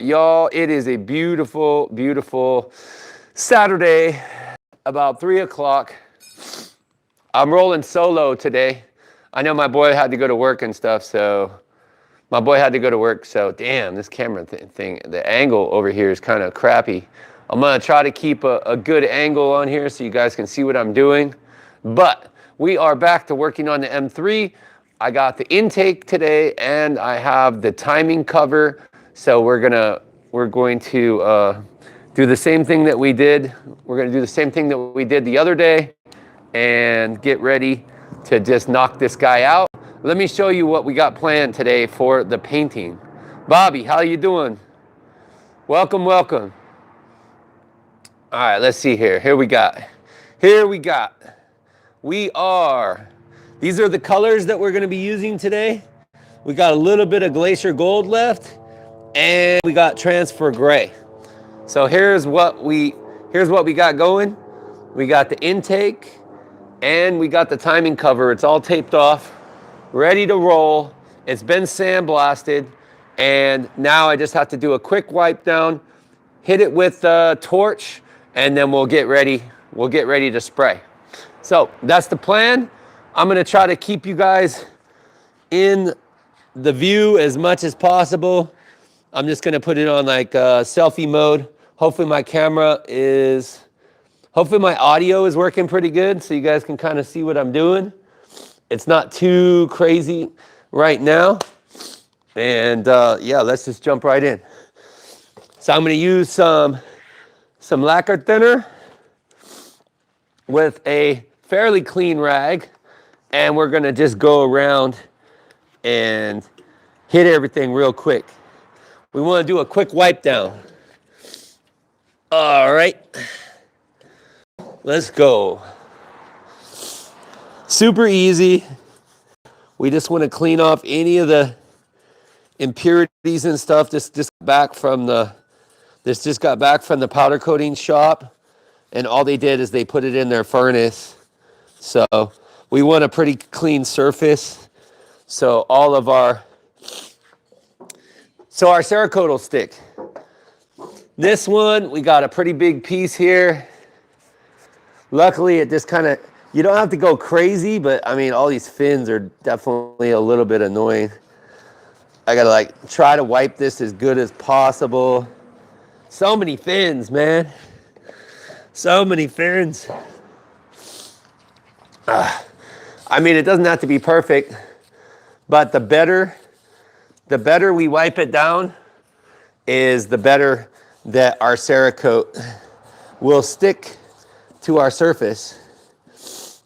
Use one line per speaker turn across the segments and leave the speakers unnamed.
Y'all, it is a beautiful, beautiful Saturday, about 3 o'clock. I'm rolling solo today. I know my boy had to go to work and stuff, so damn, this camera thing, the angle over here is kind of crappy. I'm gonna try to keep a good angle on here so you guys can see what I'm doing. But we are back to working on the M3. I got the intake today and I have the timing cover. So we're going to do the same thing that we did. We're gonna do the same thing that we did the other day and get ready to just knock this guy out. Let me show you what we got planned today for the painting. Bobby, how you doing? Welcome, welcome. All right, let's see here. These are the colors that we're gonna be using today. We got a little bit of Glacier Gold left, and we got Transfer Gray. So here's what we got going. We got the intake, and we got the timing cover. It's all taped off, ready to roll. It's been sandblasted, and now I just have to do a quick wipe down, hit it with a torch, and then we'll get ready to spray. So that's the plan. I'm gonna try to keep you guys in the view as much as possible. I'm just gonna put it on like selfie mode. Hopefully my audio is working pretty good so you guys can kind of see what I'm doing. It's not too crazy right now. And yeah, let's just jump right in. So I'm gonna use some lacquer thinner with a fairly clean rag, and we're gonna just go around and hit everything real quick. We wanna do a quick wipe down. All right, let's go. Super easy. We just wanna clean off any of the impurities and stuff. This just got back from the powder coating shop, and all they did is they put it in their furnace. So we want a pretty clean surface. So our Cerakote will stick. This one, we got a pretty big piece here. Luckily, it just kind of, you don't have to go crazy, but I mean, all these fins are definitely a little bit annoying. I gotta like try to wipe this as good as possible. So many fins, man. So many fins. I mean, it doesn't have to be perfect, but the better we wipe it down is the better that our Cerakote will stick to our surface.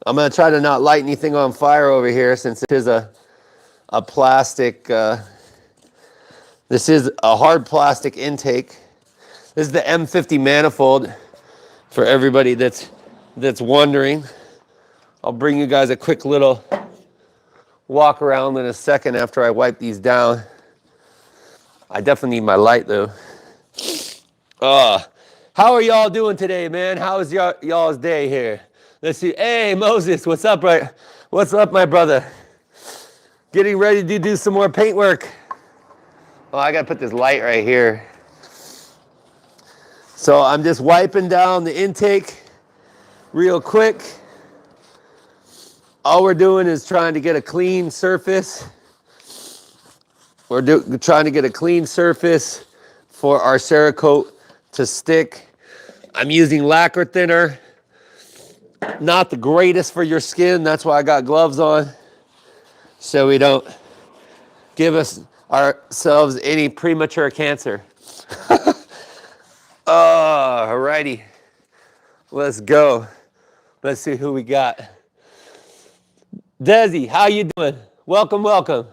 I'm gonna try to not light anything on fire over here since it is a plastic, this is a hard plastic intake. This is the M50 manifold for everybody that's wondering. I'll bring you guys a quick little walk around in a second after I wipe these down. I definitely need my light though. How are y'all doing today, man? How is y'all's day here? Let's see. Hey, Moses, what's up, right? What's up, my brother? Getting ready to do some more paint work. Oh, I gotta put this light right here. So I'm just wiping down the intake real quick. All we're doing is trying to get a clean surface. We're trying to get a clean surface for our Cerakote to stick. I'm using lacquer thinner. Not the greatest for your skin. That's why I got gloves on, so we don't give ourselves any premature cancer. Alrighty, let's go. Let's see who we got. Desi, how you doing? Welcome, welcome.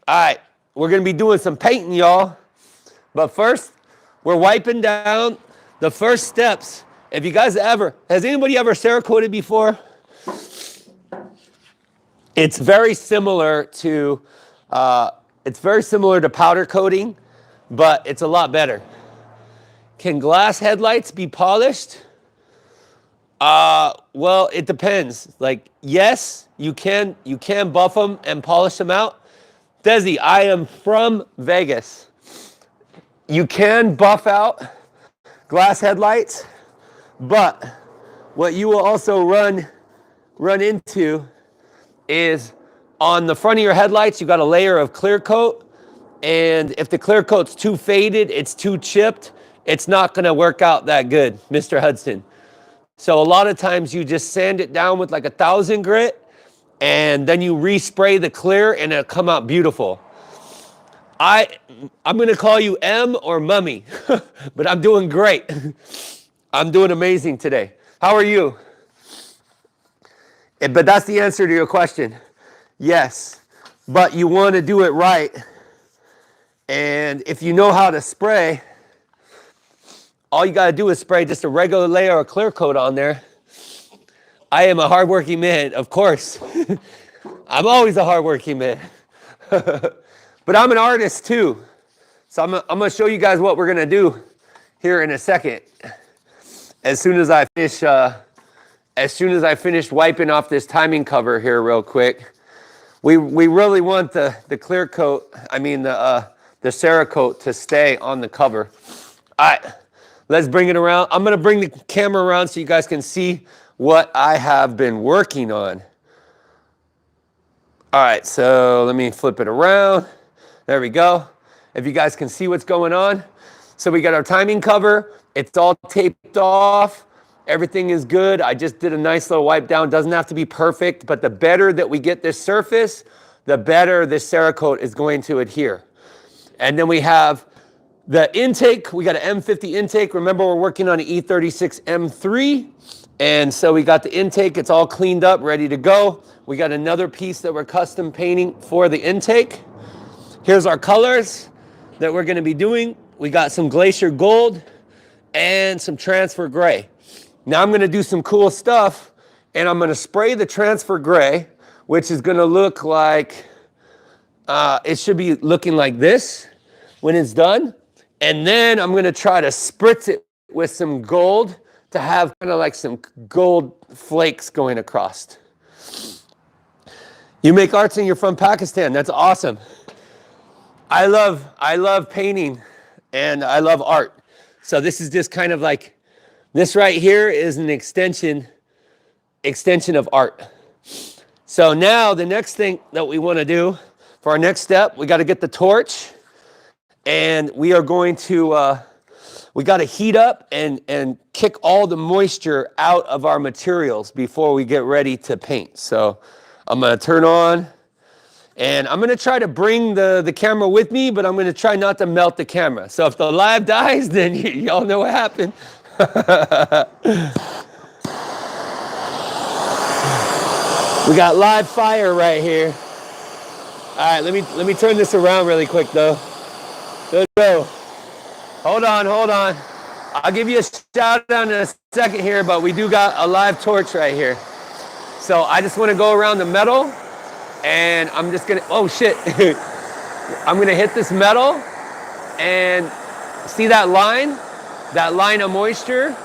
All right, we're gonna be doing some painting, y'all. But first, we're wiping down the first steps. If you guys has anybody ever Cerakoted before? It's very similar to powder coating, but it's a lot better. Can glass headlights be polished? Well, it depends. Like, yes, you can buff them and polish them out. Desi, I am from Vegas. You can buff out glass headlights, but what you will also run into is on the front of your headlights, you got a layer of clear coat. And if the clear coat's too faded, it's too chipped, it's not gonna work out that good, Mr. Hudson. So a lot of times you just sand it down with like 1000 grit, and then you respray the clear and it'll come out beautiful. I'm gonna call you M or Mummy, but I'm doing great. I'm doing amazing today. How are you? But that's the answer to your question. Yes, but you wanna do it right. And if you know how to spray, all you gotta do is spray just a regular layer of clear coat on there. I am a hardworking man, of course. I'm always a hardworking man. But I'm an artist too. So I'm gonna show you guys what we're gonna do here in a second. As soon as I finish wiping off this timing cover here real quick. We really want the clear coat, the Cerakote to stay on the cover. All right, let's bring it around. I'm gonna bring the camera around so you guys can see what I have been working on. All right, so let me flip it around. There we go. If you guys can see what's going on. So we got our timing cover. It's all taped off. Everything is good. I just did a nice little wipe down. Doesn't have to be perfect, but the better that we get this surface, the better this Cerakote is going to adhere. And then we have the intake. We got an M50 intake. Remember, we're working on an E36 M3. And so we got the intake. It's all cleaned up, ready to go. We got another piece that we're custom painting for the intake. Here's our colors that we're gonna be doing. We got some Glacier Gold and some Transfer Gray. Now I'm gonna do some cool stuff, and I'm gonna spray the Transfer Gray, which is gonna look like, it should be looking like this when it's done. And then I'm gonna try to spritz it with some gold to have kind of like some gold flakes going across. You make arts and you're from Pakistan. That's awesome. I love painting and I love art. So this is just kind of like, this right here is an extension of art. So now the next thing that we want to do for our next step, we got to get the torch, and we are going to, we got to heat up and kick all the moisture out of our materials before we get ready to paint. So I'm going to turn on, and I'm going to try to bring the camera with me, but I'm going to try not to melt the camera. So if the live dies, then y'all know what happened. We got live fire right here. All right, let me turn this around really quick though. Let's go. Hold on. I'll give you a shout out in a second here, but we do got a live torch right here. So I just want to go around the metal, and I'm just gonna, oh shit. I'm gonna hit this metal, and see that line of moisture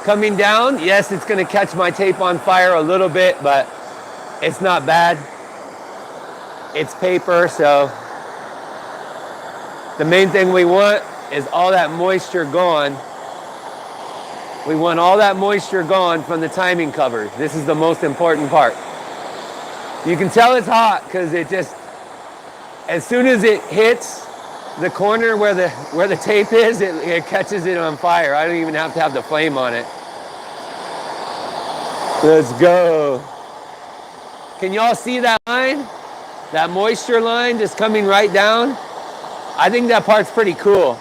coming down? Yes, it's gonna catch my tape on fire a little bit, but it's not bad. It's paper, so the main thing we want is all that moisture gone. We want all that moisture gone from the timing cover. This is the most important part. You can tell it's hot because it just, as soon as it hits the corner where the tape is, it catches it on fire. I don't even have to have the flame on it. Let's go. Can y'all see that line? That moisture line just coming right down? I think that part's pretty cool.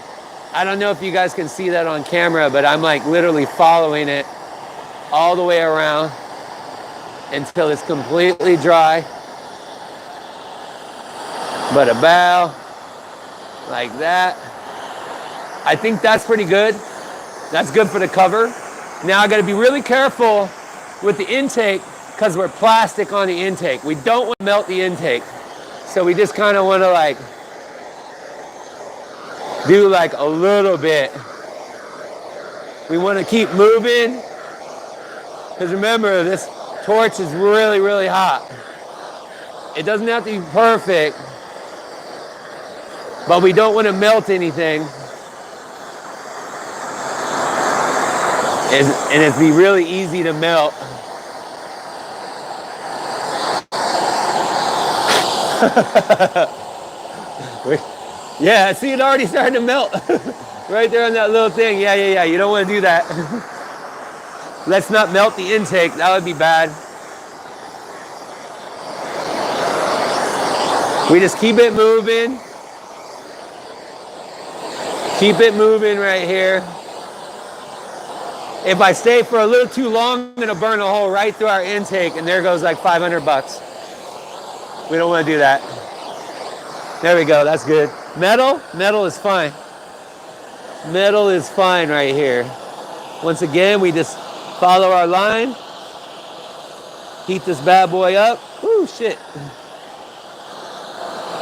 I don't know if you guys can see that on camera, but I'm like literally following it all the way around until it's completely dry. But a bow, like that. I think that's pretty good. That's good for the cover. Now I gotta be really careful with the intake because we're plastic on the intake. We don't want to melt the intake. So we just kind of want to like do like a little bit. We want to keep moving because remember, this torch is really, really hot. It doesn't have to be perfect, but we don't want to melt anything. And it'd be really easy to melt. Yeah, see, it already starting to melt. Right there on that little thing. Yeah. You don't want to do that. Let's not melt the intake. That would be bad. We just keep it moving. Keep it moving right here. If I stay for a little too long, it'll burn a hole right through our intake, and there goes like 500 bucks. We don't want to do that. There we go, that's good. Metal is fine. Metal is fine right here. Once again, we just follow our line. Heat this bad boy up. Woo, shit.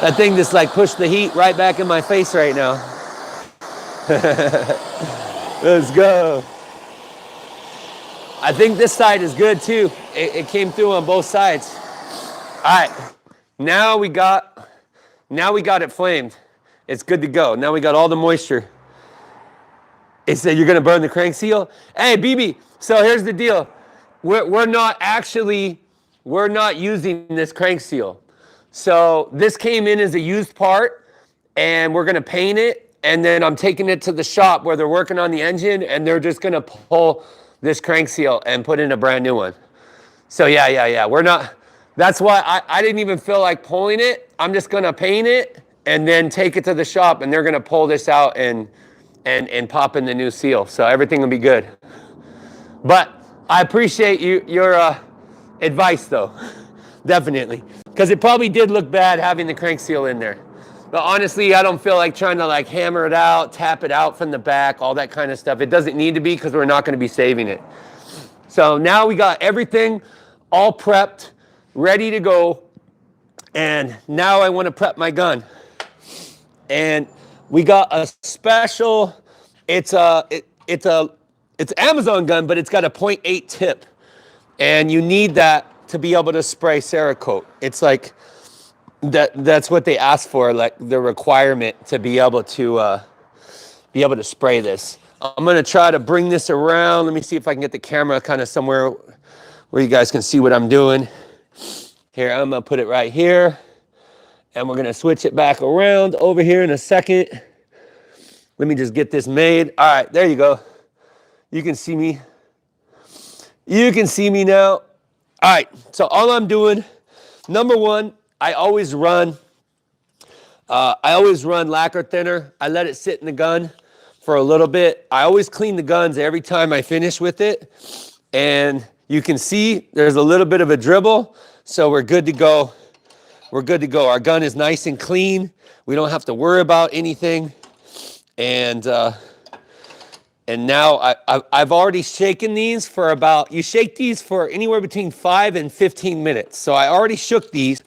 That thing just like pushed the heat right back in my face right now. Let's go. I think this side is good too. It came through on both sides. All right, now we got it flamed. It's good to go. Now we got all the moisture. It said you're gonna burn the crank seal. Hey, BB, so here's the deal. We're not using this crank seal. So this came in as a used part, and we're gonna paint it, and then I'm taking it to the shop where they're working on the engine, and they're just gonna pull this crank seal and put in a brand new one. So yeah. We're not, that's why I didn't even feel like pulling it. I'm just gonna paint it and then take it to the shop, and they're gonna pull this out and pop in the new seal. So everything will be good. But I appreciate your advice though, definitely. Because it probably did look bad having the crank seal in there. But honestly, I don't feel like trying to like hammer it out, tap it out from the back, all that kind of stuff. It doesn't need to be because we're not going to be saving it. So now we got everything all prepped, ready to go. And now I want to prep my gun. And we got a special, it's an Amazon gun, but it's got a 0.8 tip. And you need that to be able to spray Cerakote. It's like, that's what they ask for, like the requirement to be able to spray this. I'm gonna try to bring this around. Let me see if I can get the camera kind of somewhere where you guys can see what I'm doing. Here, I'm gonna put it right here, and we're gonna switch it back around over here in a second. Let me just get this made. All right, there you go. You can see me. You can see me now. All right, so all I'm doing, number one, I always run lacquer thinner. I let it sit in the gun for a little bit. I always clean the guns every time I finish with it. And you can see there's a little bit of a dribble. So we're good to go. We're good to go. Our gun is nice and clean. We don't have to worry about anything. And now I've already shaken these for about, you shake these for anywhere between 5 and 15 minutes. So I already shook these.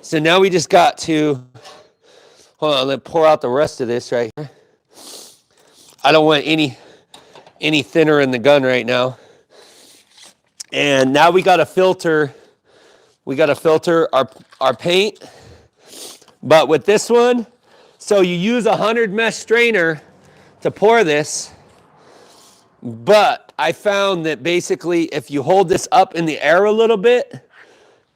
So now we just got to, hold on, let's pour out the rest of this right here. I don't want any thinner in the gun right now. And now we got to filter our paint. But with this one, so you use a 100 mesh strainer to pour this. But I found that basically if you hold this up in the air a little bit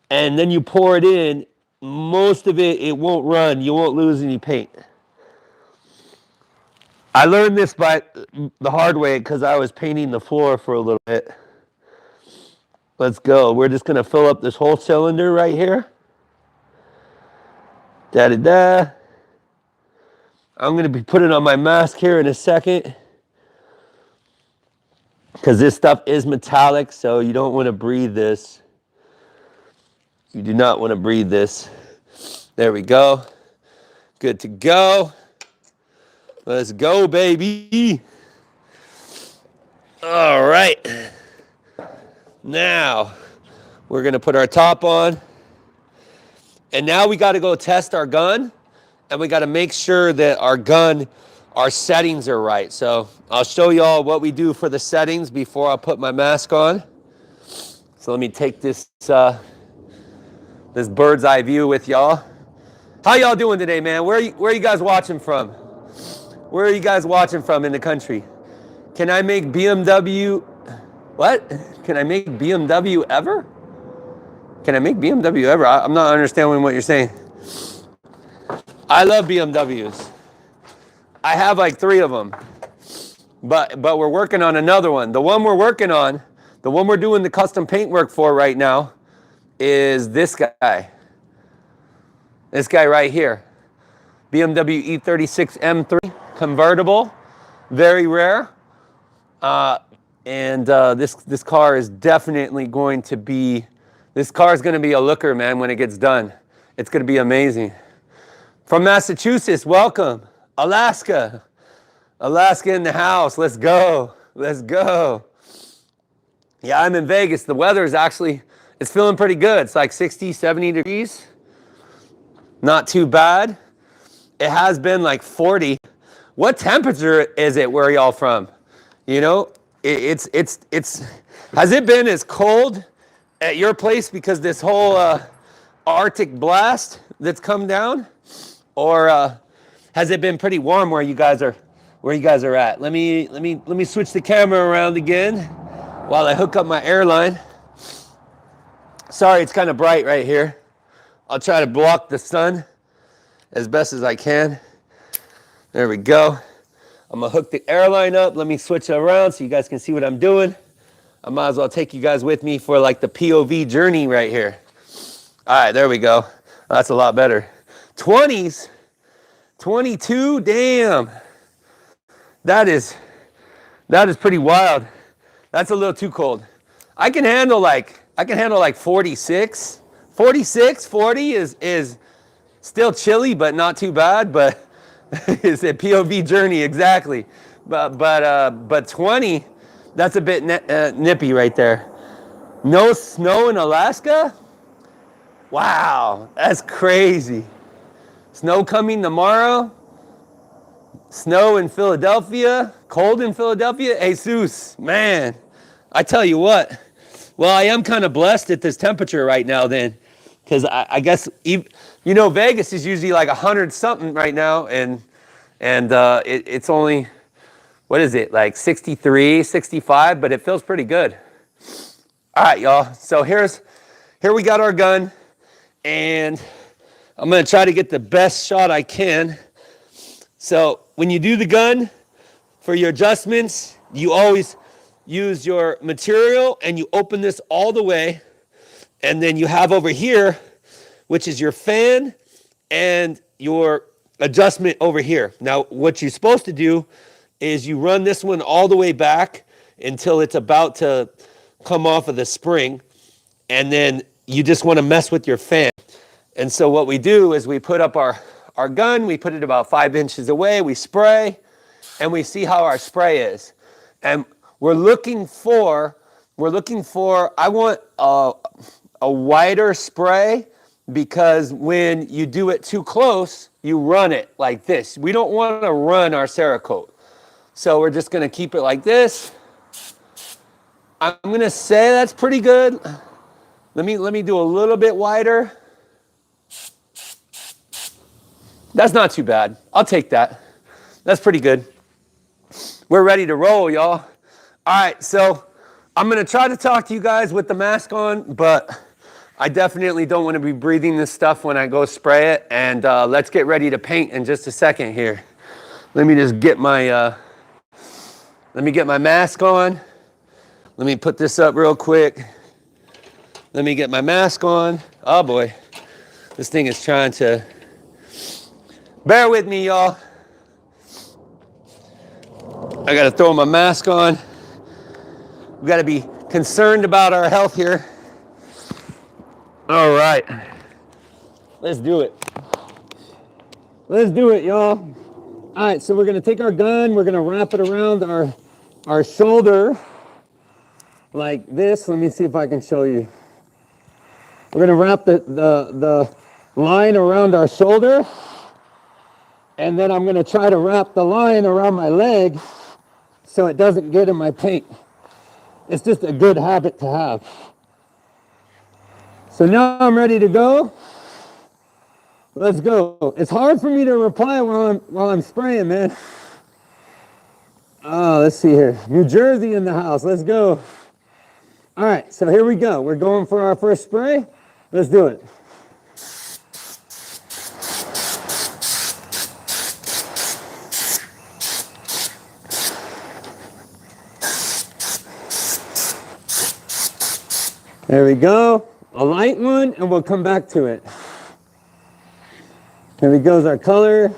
and then you pour it in, most of it won't run. You won't lose any paint. I learned this by the hard way because I was painting the floor for a little bit. Let's go. We're just going to fill up this whole cylinder right here. Da-da-da. I'm going to be putting on my mask here in a second because this stuff is metallic, so you don't want to breathe this. You do not want to breathe this. There we go. Good to go. Let's go, baby. All right. Now, we're going to put our top on. And now we got to go test our gun. And we got to make sure that our settings are right. So I'll show y'all what we do for the settings before I put my mask on. So let me take this bird's eye view with y'all. How y'all doing today, man? Where are you guys watching from? Where are you guys watching from in the country? Can I make BMW What? Can I make BMW ever? Can I make BMW ever? I'm not understanding what you're saying. I love BMWs. I have like 3 of them. But we're working on another one. The one we're working on, the one we're doing the custom paint work for right now, is this guy. This guy right here. BMW E36 M3 convertible, very rare. This car is definitely going to be, this car is going to be a looker, man, when it gets done. It's going to be amazing. From Massachusetts, welcome. Alaska. Alaska in the house. Let's go. Let's go. Yeah, I'm in Vegas. The weather is actually, it's feeling pretty good. It's like 60, 70 degrees. Not too bad. It has been like 40. What temperature is it where y'all from? You know, it's has it been as cold at your place because this whole Arctic blast that's come down? Or has it been pretty warm where you guys are at? Let me switch the camera around again while I hook up my airline. Sorry, it's kind of bright right here. I'll try to block the sun as best as I can. There we go. I'm gonna hook the airline up. Let me switch it around so you guys can see what I'm doing. I might as well take you guys with me for like the POV journey right here. All right, there we go. That's a lot better. 20s, 22, damn. That is pretty wild. That's a little too cold. I can handle like 46. 46, 40 is still chilly, but not too bad. But it's a POV journey, exactly. But 20, that's a bit nippy right there. No snow in Alaska? Wow, that's crazy. Snow coming tomorrow. Snow in Philadelphia. Cold in Philadelphia. Jesus, man, I tell you what. Well, I am kind of blessed at this temperature right now then. Because I guess, you know, Vegas is usually like 100 something right now. And it's only, what is it, like 63, 65, but it feels pretty good. All right, y'all. So here we got our gun. And I'm going to try to get the best shot I can. So when you do the gun, for your adjustments, you always use your material and you open this all the way. And then you have over here, which is your fan and your adjustment over here. Now, what you're supposed to do is you run this one all the way back until it's about to come off of the spring. And then you just want to mess with your fan. And so what we do is we put up our gun, we put it about 5 inches away, we spray, and we see how our spray is. And we're looking for, I want a wider spray, because when you do it too close, you run it like this. We don't want to run our Cerakote. So we're just going to keep it like this. I'm going to say that's pretty good. Let me do a little bit wider. That's not too bad. I'll take that. That's pretty good. We're ready to roll, y'all. All right, so I'm going to try to talk to you guys with the mask on, but I definitely don't want to be breathing this stuff when I go spray it. And let's get ready to paint in just a second here. Let me just get my mask on. Let me put this up real quick. Let me get my mask on. Oh boy, this thing is trying to. Bear with me, y'all. I gotta throw my mask on. We gotta be concerned about our health here. All right, let's do it. Let's do it, y'all. All right, so we're gonna take our gun, we're gonna wrap it around our shoulder like this. Let me see if I can show you. We're gonna wrap the line around our shoulder, and then I'm gonna try to wrap the line around my leg so it doesn't get in my paint. It's just a good habit to have. So now I'm ready to go. Let's go. It's hard for me to reply while I'm spraying, man. Oh, let's see here. New Jersey in the house. Let's go.
All right, so here we go. We're going for our first spray. Let's do it. There we go. A light one, and we'll come back to it. Here we goes our color.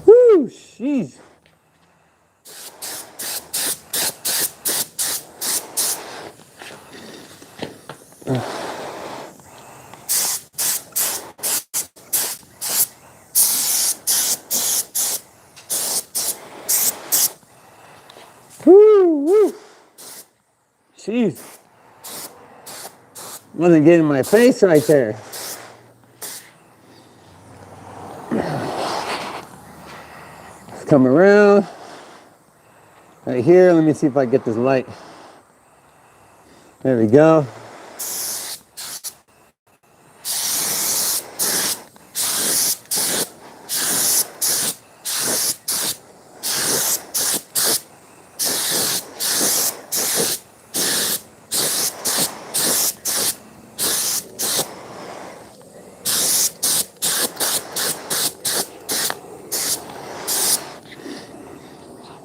Woo, jeez. Woo, woo. Jeez. Wasn't getting my face right there. Let's come around. Right here, let me see if I get this light. There we go.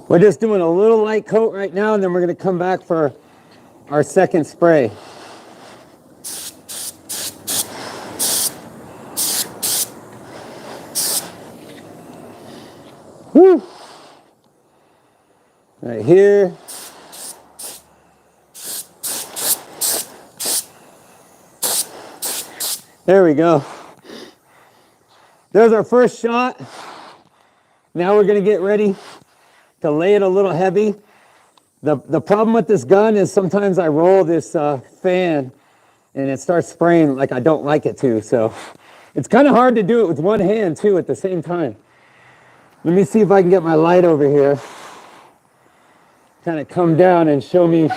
We're just doing a little light coat right now, and then we're going to come back for our second spray. Whew. Right here. There we go. There's our first shot. Now we're going to get ready to lay it a little heavy. The problem with this gun is sometimes I roll this fan and it starts spraying like I don't like it to. So it's kind of hard to do it with one hand too at the same time. Let me see if I can get my light over here. Kind of come down and show me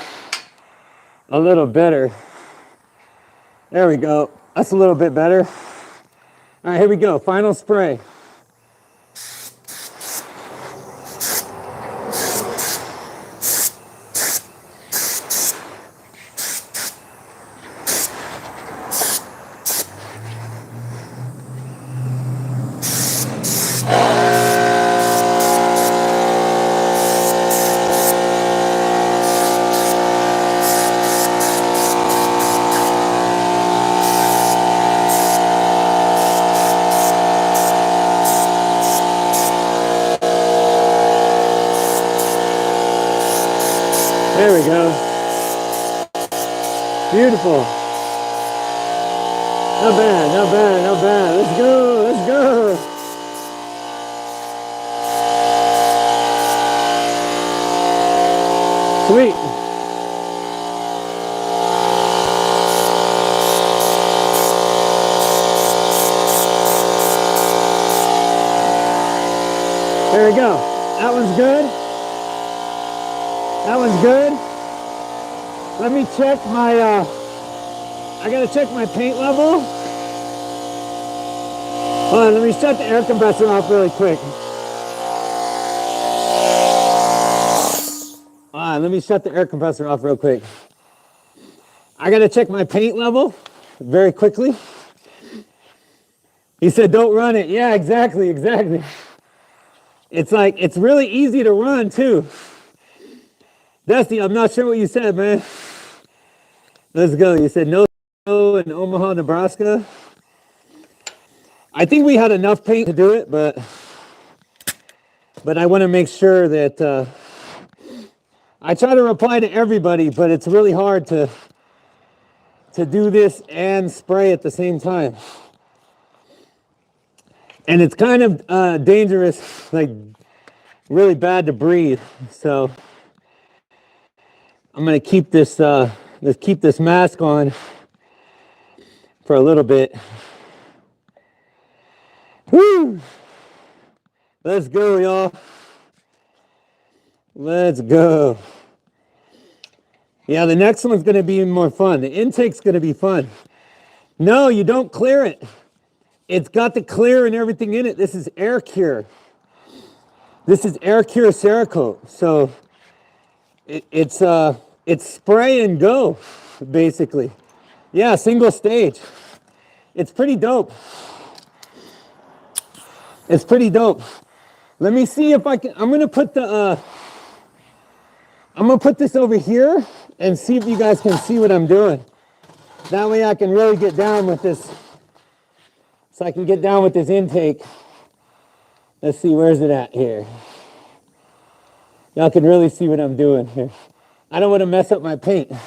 a little better. There we go. That's a little bit better. All right, here we go. Final spray. There we go. Beautiful. Not bad, not bad, not bad. Let's go, let's go. Sweet. There we go. That one's good. That one's good. Let me check my, I gotta check my paint level. Hold on, let me shut the air compressor off really quick. Hold on, let me shut the air compressor off real quick. I gotta check my paint level very quickly. He said, don't run it. Yeah, exactly, exactly. It's like, it's really easy to run too. Dusty, I'm not sure what you said, man. Let's go. You said no in Omaha, Nebraska. I think we had enough paint to do it, but I want to make sure that I try to reply to everybody, but it's really hard to do this and spray at the same time. And it's kind of dangerous, like really bad to breathe. So I'm gonna keep this let's keep this mask on for a little bit. Woo! Let's go, y'all. Let's go. Yeah, the next one's gonna be more fun. The intake's gonna be fun. No, you don't clear it. It's got the clear and everything in it. This is air cure. This is air cure Cerakote. So It's spray and go, basically. Yeah, single stage. It's pretty dope. It's pretty dope. Let me see if I can. I'm gonna put this over here and see if you guys can see what I'm doing. That way I can really get down with this. So I can get down with this intake. Let's see, where's it at here? Y'all can really see what I'm doing here. I don't want to mess up my paint. All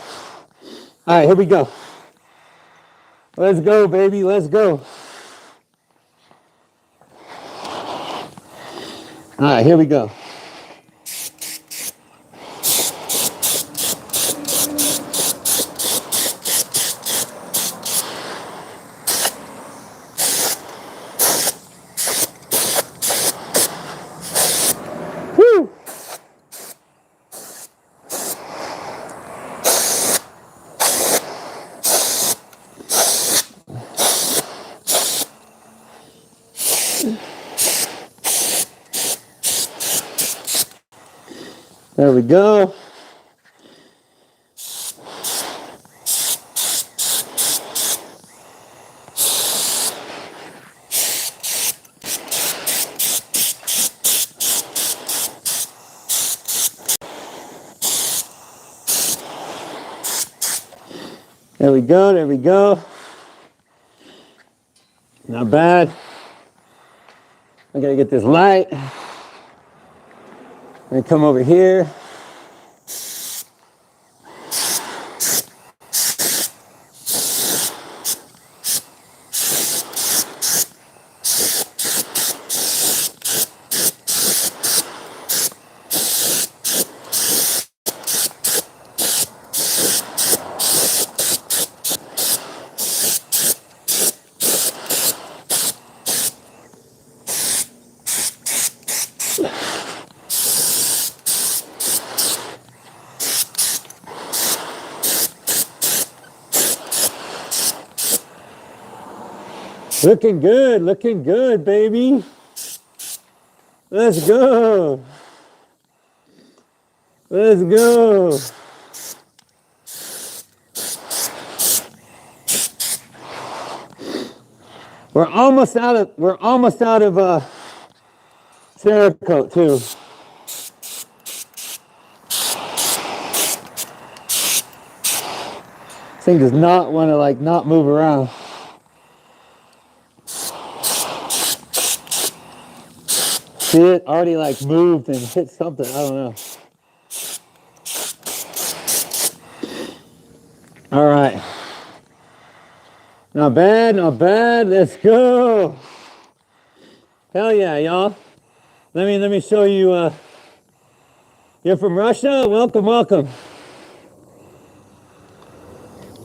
right, here we go. Let's go, baby, let's go. All right, here we go. Woo! There we go. There we go, there we go. Not bad. I gotta get this light. I'm gonna come over here. Looking good, baby. Let's go. Let's go. We're almost out of Cerakote too. This thing does not want to like not move around. See it already like moved and hit something. I don't know. All right. Not bad, not bad. Let's go. Hell yeah, y'all. Let me show you. You're from Russia? Welcome, welcome.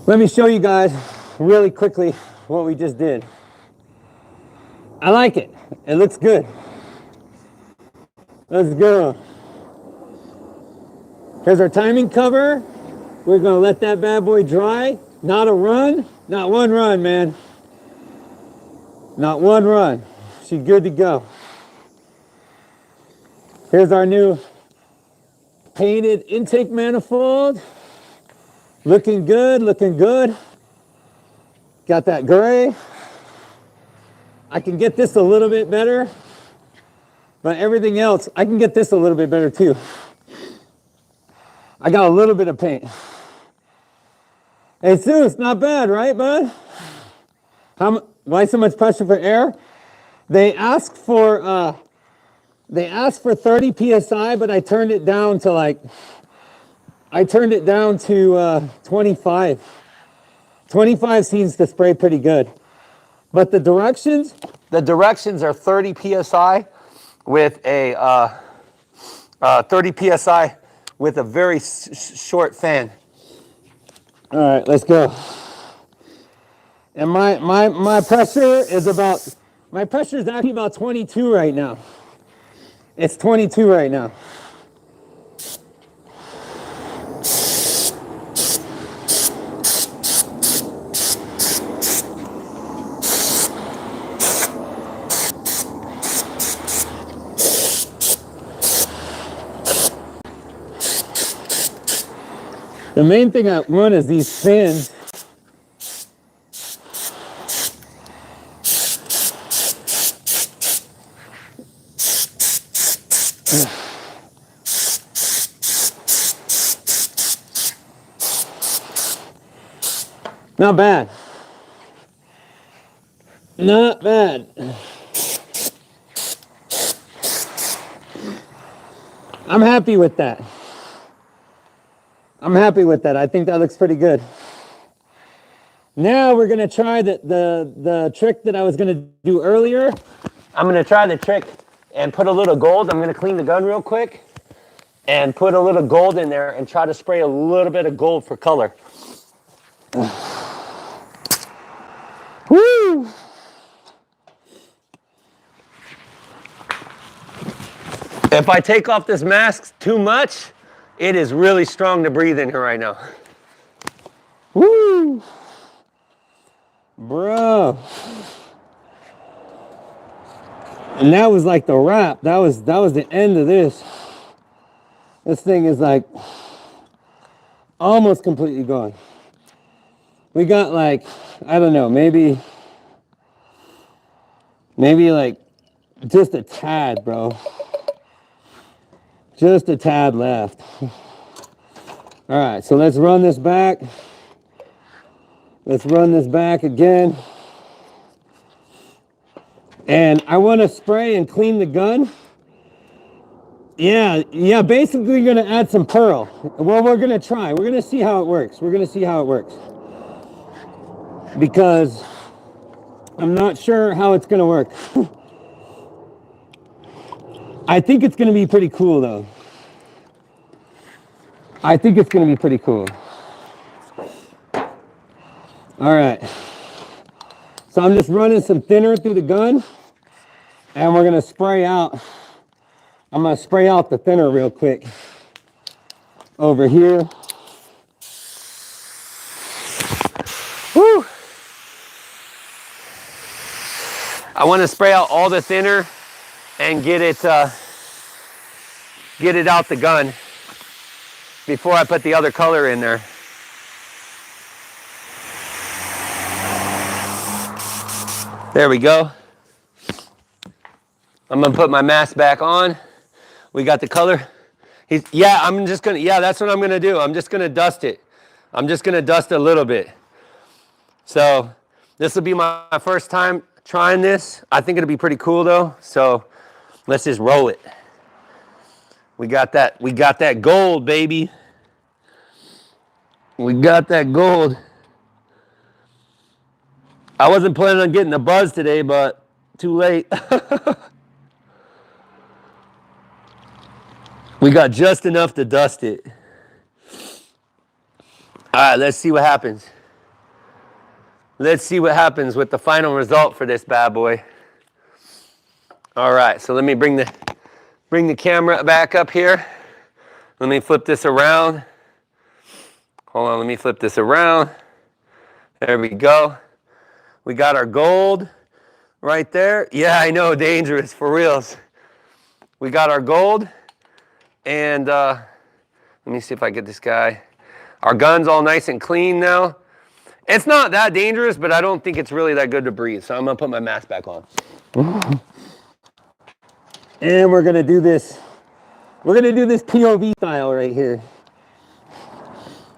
Let me show you guys really quickly what we just did. I like it. It looks good. Let's go. Here's our timing cover. We're gonna let that bad boy dry. Not a run, not one run, man. Not one run. She's good to go. Here's our new painted intake manifold. Looking good, looking good. Got that gray. I can get this a little bit better, but everything else, I can get this a little bit better too. I got a little bit of paint. Hey, Seuss, not bad, right, bud? Why so much pressure for air? They asked for 30 psi, but I turned it down to 25. 25 seems to spray pretty good. But the directions are 30 psi with a 30 psi with a very short fan. All right, let's go. And my pressure is actually about 22 right now. It's 22 right now. The main thing I want is these fins. Not bad. Not bad. I'm happy with that. I'm happy with that. I think that looks pretty good. Now we're gonna try the trick that I was gonna do earlier. I'm gonna try the trick and put a little gold. I'm gonna clean the gun real quick and put a little gold in there and try to spray a little bit of gold for color. Woo! If I take off this mask too much, it is really strong to breathe in here right now. Woo! Bro. And that was like the wrap. That was the end of this. This thing is like almost completely gone. We got like, I don't know, maybe like just a tad, bro. Just a tad left. All right, so let's run this back. Let's run this back again. And I want to spray and clean the gun. Yeah, basically gonna add some pearl. Well, we're gonna try. We're gonna see how it works. We're gonna see how it works. Because I'm not sure how it's gonna work. I think it's gonna be pretty cool though. I think it's gonna be pretty cool. All right. So I'm just running some thinner through the gun and we're gonna spray out. I'm gonna spray out the thinner real quick over here. Woo! I want to spray out all the thinner and get it out the gun before I put the other color in there. There we go. I'm gonna put my mask back on. We got the color. That's what I'm gonna do. I'm just gonna dust it. I'm just gonna dust a little bit. So this will be my first time trying this. I think it'll be pretty cool though. So let's just roll it. We got that gold, baby. We got that gold. I wasn't planning on getting the buzz today, but too late. We got just enough to dust it. All right, let's see what happens. Let's see what happens with the final result for this bad boy. All right, so let me bring the camera back up here. Let me flip this around. Hold on, let me flip this around. There we go. We got our gold right there. Yeah, I know, dangerous, for reals. We got our gold. And let me see if I get this guy. Our gun's all nice and clean now. It's not that dangerous, but I don't think it's really that good to breathe. So I'm gonna put my mask back on. And we're gonna do this. We're gonna do this POV style right here.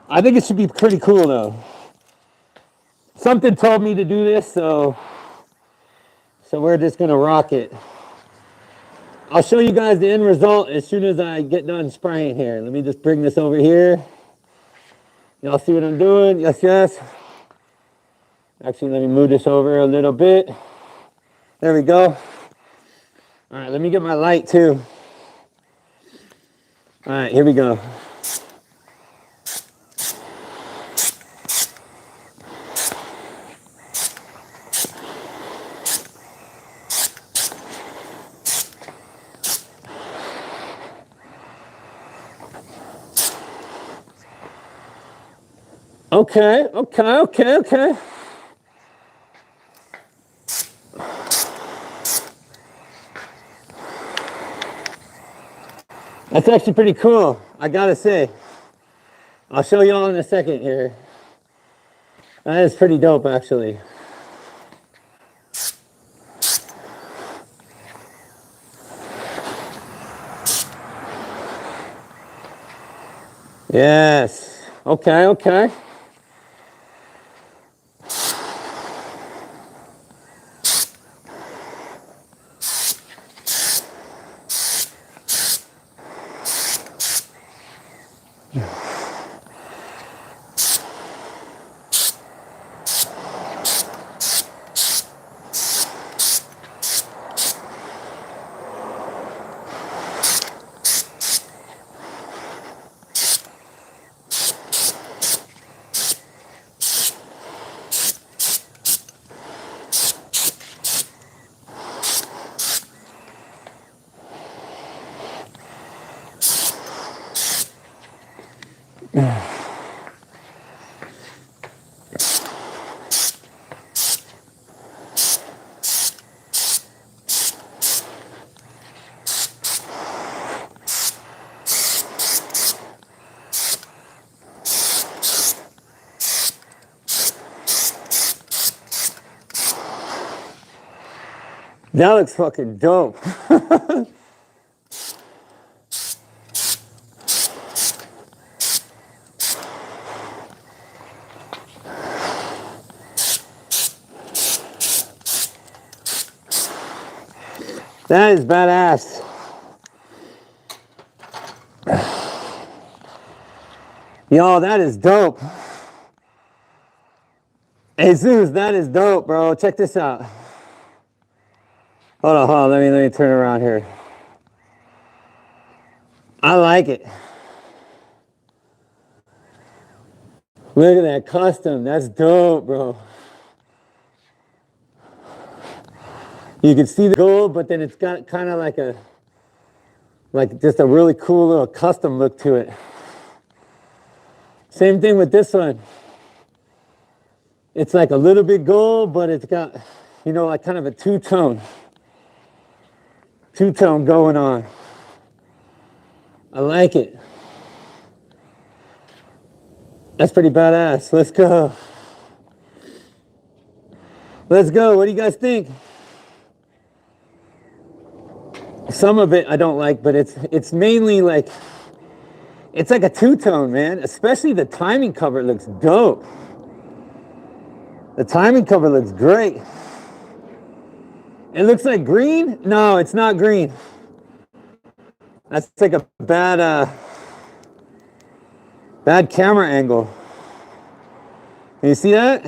I think it should be pretty cool though. Something told me to do this, so we're just gonna rock it. I'll show you guys the end result as soon as I get done spraying here. Let me just bring this over here. Y'all see what I'm doing? Yes, yes. Actually, let me move this over a little bit. There we go. All right, let me get my light too. All right, here we go. Okay. That's actually pretty cool, I gotta say. I'll show you all in a second here. That is pretty dope, actually. Yes. Okay, okay. That looks fucking dope. That is badass. Yo, that is dope. Jesus, that is dope, bro. Check this out. Hold on. Let me turn around here. I like it. Look at that custom. That's dope, bro. You can see the gold, but then it's got kind of like just a really cool little custom look to it. Same thing with this one. It's like a little bit gold, but it's got, you know, like kind of a two-tone going on. I like it. That's pretty badass. Let's go. Let's go. What do you guys think? Some of it I don't like, but it's mainly like, it's like a two-tone, man. Especially the timing cover looks dope. The timing cover looks great. It looks like green? No, it's not green. That's like a bad camera angle. Can you see that?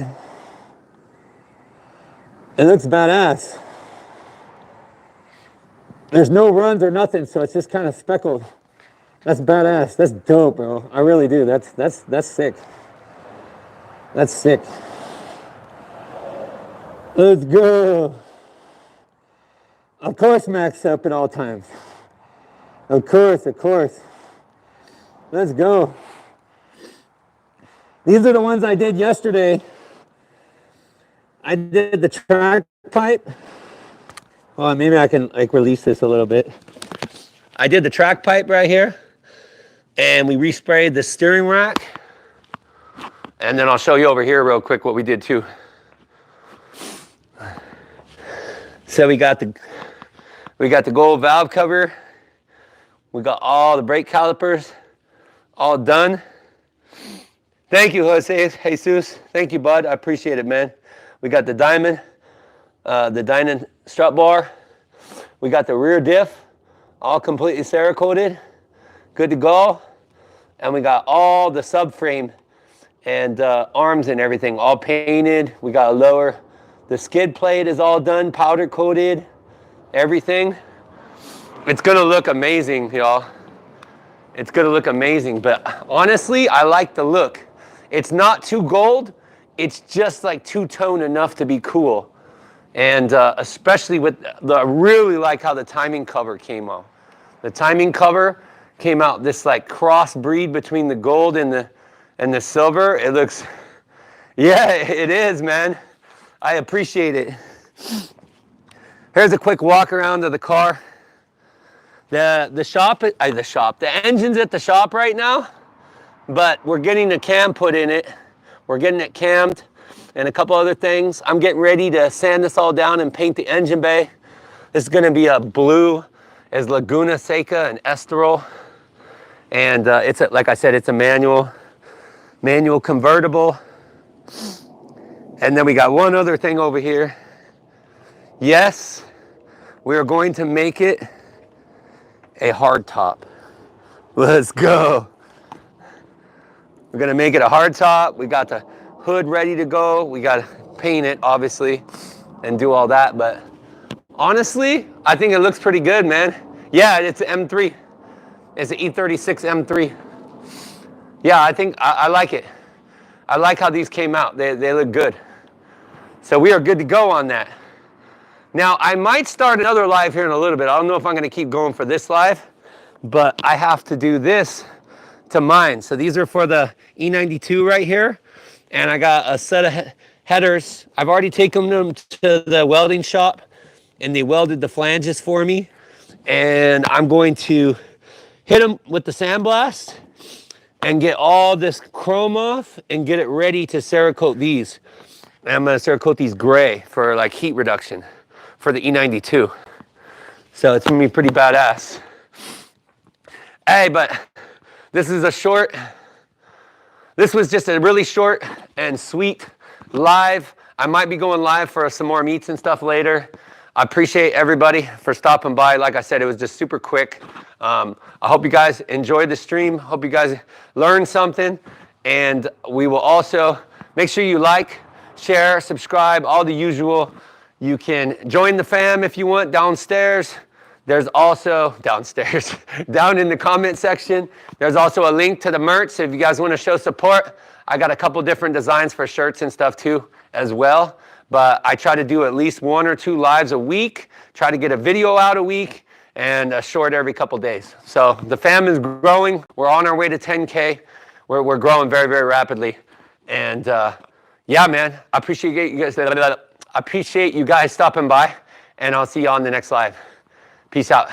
It looks badass. There's no runs or nothing, so it's just kind of speckled. That's badass. That's dope, bro. I really do. That's sick. That's sick. Let's go. Of course, max up at all times. Of course. Let's go. These are the ones I did yesterday. I did the track pipe. Well, maybe I can like release this a little bit. I did the track pipe right here, and we resprayed the steering rack. And then I'll show you over here real quick what we did too. So we got the gold valve cover. We got all the brake calipers all done. Thank you, Jesus. Thank you, bud. I appreciate it, man. We got the diamond strut bar. We got the rear diff all completely Cerakoted, good to go. And we got all the subframe and arms and everything all painted. We got a lower. The skid plate is all done, powder coated, everything. It's gonna look amazing, y'all. It's gonna look amazing, but honestly, I like the look. It's not too gold, it's just like two-tone enough to be cool. And especially with I really like how the timing cover came out. The timing cover came out this like crossbreed between the gold and the silver. It looks, yeah, it is, man. I appreciate it. Here's a quick walk around of the car. The engine's at the shop right now.
but we're getting the cam put in it. We're getting it cammed and a couple other things. I'm getting ready to sand this all down and paint the engine bay. This is gonna be a blue as Laguna Seca and Estoril. And it's, like I said, it's a manual convertible. And then we got one other thing over here. Yes, we are going to make it a hard top. Let's go. We're gonna make it a hard top. We got the hood ready to go. We got to paint it, obviously, and do all that. But honestly, I think it looks pretty good, man. Yeah, it's an M3. It's an E36 M3. Yeah, I think I like it. I like how these came out. They look good. So we are good to go on that. Now, I might start another live here in a little bit. I don't know if I'm going to keep going for this live, but I have to do this to mine. So these are for the E92 right here. And I got a set of headers. I've already taken them to the welding shop and they welded the flanges for me. And I'm going to hit them with the sandblast and get all this chrome off and get it ready to Cerakote these. And I'm going to Cerakote these gray for like heat reduction for the E92. So it's going to be pretty badass. Hey, but this is a short, this was just a really short and sweet live. I might be going live for some more meets and stuff later. I appreciate everybody for stopping by. Like I said, it was just super quick. I hope you guys enjoyed the stream. Hope you guys learned something. And we will also make sure you like, share, subscribe, all the usual. You can join the fam if you want downstairs. There's also, downstairs, down in the comment section, there's also a link to the merch. So if you guys want to show support, I got a couple different designs for shirts and stuff too as well. But I try to do at least 1 or 2 lives a week, try to get a video out a week, and a short every couple days. So the fam is growing. We're on our way to 10K. We're growing very, very rapidly. And yeah, man, I appreciate you guys stopping by, and I'll see you on the next live. Peace out.